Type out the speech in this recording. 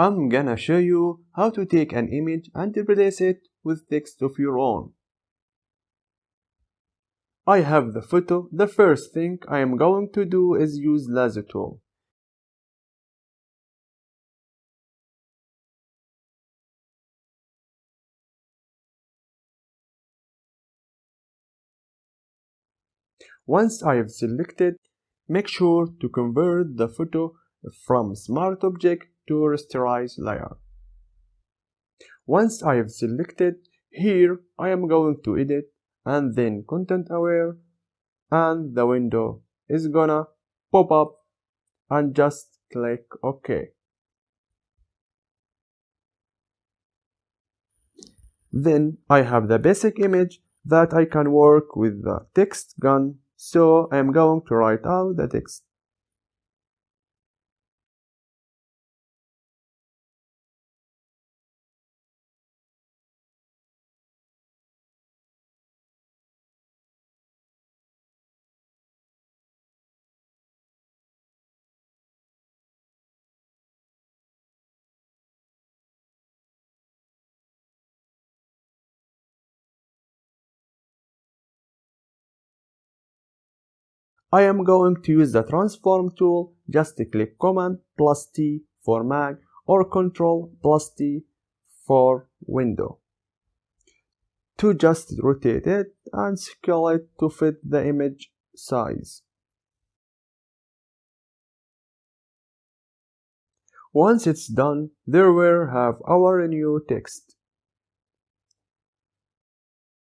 I'm gonna show you how to take an image and replace it with text of your own. I have the photo. The first thing I am going to do is use lasso tool. Once I have selected, make sure to convert the photo from Smart Object to Rasterize layer. Once I have selected, here I am going to edit and then content aware, and the window is gonna pop up and just click OK. Then I have the basic image that I can work with the text gun, so I am going to write out the text. I am going to use the transform tool. Just click Command plus T for Mac or Control plus T for Windows to just rotate it and scale it to fit the image size. Once it's done, there we have our new text.